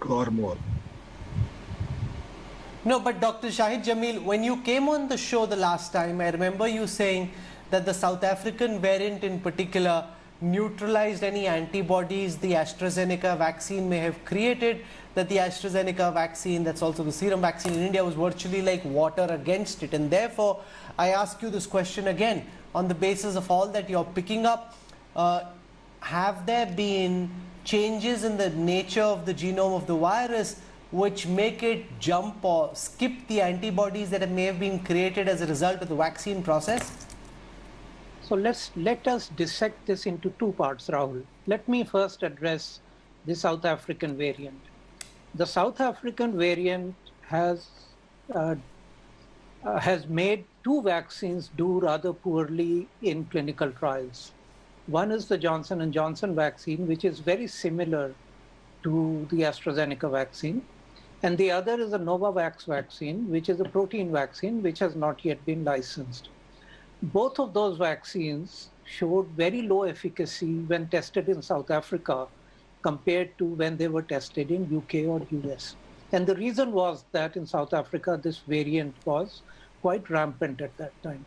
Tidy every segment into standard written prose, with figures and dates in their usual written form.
or more. No, but Dr. Shahid Jamil, when you came on the show the last time, I remember you saying that the South African variant in particular neutralized any antibodies the AstraZeneca vaccine may have created, that the AstraZeneca vaccine, that's also the serum vaccine in India, was virtually like water against it. And therefore, I ask you this question again, on the basis of all that you're picking up, have there been changes in the nature of the genome of the virus which make it jump or skip the antibodies that may have been created as a result of the vaccine process? So let us dissect this into two parts, Rahul. Let me first address the South African variant. The South African variant has made two vaccines do rather poorly in clinical trials. One is the Johnson & Johnson vaccine, which is very similar to the AstraZeneca vaccine. And the other is a Novavax vaccine, which is a protein vaccine, which has not yet been licensed. Both of those vaccines showed very low efficacy when tested in South Africa compared to when they were tested in UK or US. And the reason was that in South Africa, this variant was quite rampant at that time.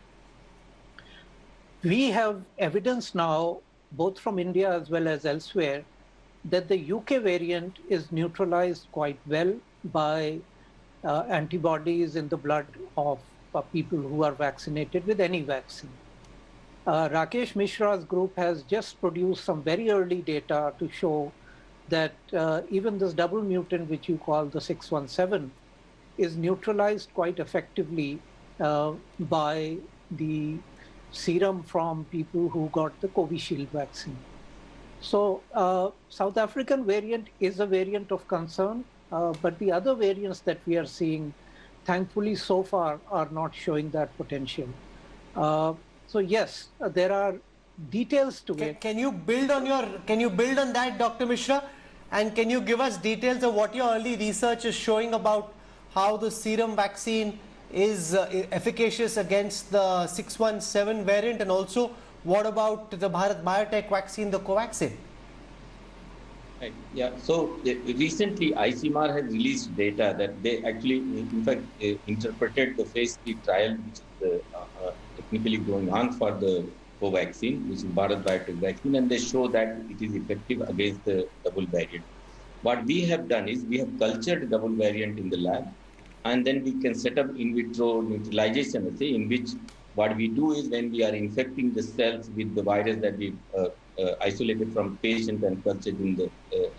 We have evidence now, both from India as well as elsewhere, that the UK variant is neutralized quite well by antibodies in the blood of people who are vaccinated with any vaccine. Rakesh Mishra's group has just produced some very early data to show that even this double mutant, which you call the 617, is neutralized quite effectively by the serum from people who got the Covishield vaccine. So South African variant is a variant of concern, but the other variants that we are seeing, thankfully so far, are not showing that potential. So yes, there are details to it. Can you build on that, Dr. Mishra? And can you give us details of what your early research is showing about how the serum vaccine is efficacious against the 617 variant, and also what about the Bharat Biotech vaccine, the Covaxin? Right. Yeah. So recently, ICMR has released data that they actually, in fact, interpreted the phase 3 trial, which is technically going on for the Covaxin, which is Bharat Biotech vaccine, and they show that it is effective against the double variant. What we have done is we have cultured double variant in the lab, and then we can set up in vitro neutralization assay, in which what we do is when we are infecting the cells with the virus that we isolated from patient and cultured in the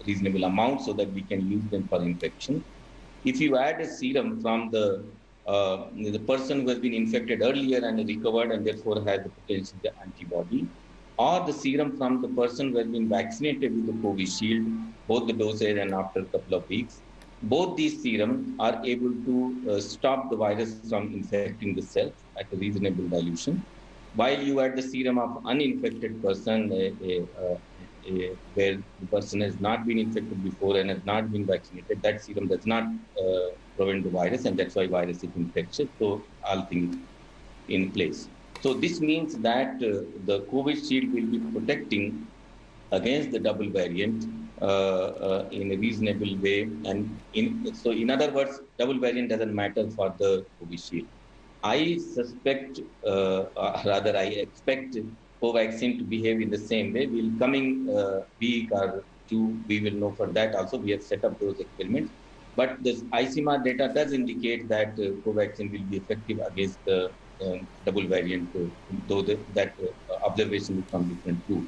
reasonable amount so that we can use them for infection. If you add a serum from the person who has been infected earlier and recovered and therefore has the potential antibody, or the serum from the person who has been vaccinated with the Covishield, both the doses and after a couple of weeks, both these serums are able to stop the virus from infecting the cells at a reasonable dilution. While you add the serum of uninfected person, where the person has not been infected before and has not been vaccinated, that serum does not prevent the virus, and that's why virus is infectious. So all things in place. So this means that the Covishield will be protecting against the double variant in a reasonable way. And so in other words, double variant doesn't matter for the Covishield. I suspect, rather I expect Covaxin to behave in the same way. We'll coming week or two, we will know for that also. We have set up those experiments. But the ICMR data does indicate that Covaxin will be effective against the double variant, though that observation will come different too.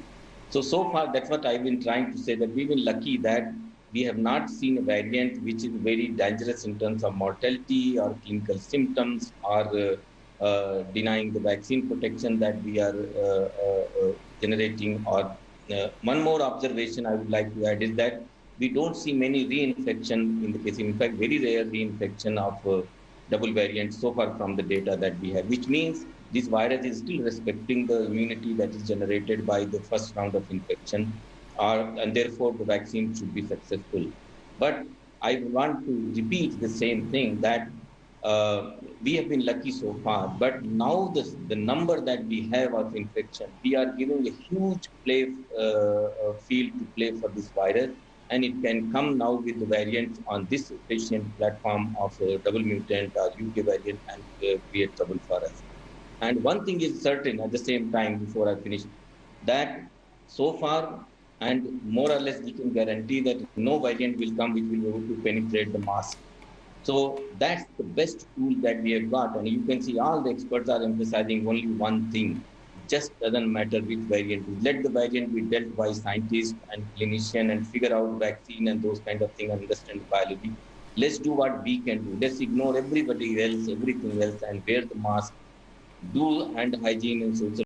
So far, that's what I've been trying to say, that we've been lucky that we have not seen a variant which is very dangerous in terms of mortality or clinical symptoms or denying the vaccine protection that we are generating. Or one more observation I would like to add is that we don't see many reinfection in the case. In fact, very rare reinfection of double variants so far from the data that we have, which means this virus is still respecting the immunity that is generated by the first round of infection, and therefore the vaccine should be successful. But I want to repeat the same thing, that we have been lucky so far, but now the number that we have of infection, we are giving a huge field to play for this virus. and it can come now with the variants on this patient platform of double mutant or UK variant and create trouble for us. And one thing is certain at the same time, before I finish, that so far and more or less we can guarantee that no variant will come which will be able to penetrate the mask. So that's the best tool that we have got. And you can see all the experts are emphasizing only one thing. Just doesn't matter which variant. Let the variant be dealt by scientists and clinicians and figure out vaccine and those kind of things and understand biology. Let's do what we can do. Let's ignore everybody else, everything else, and wear the mask, do hand hygiene and social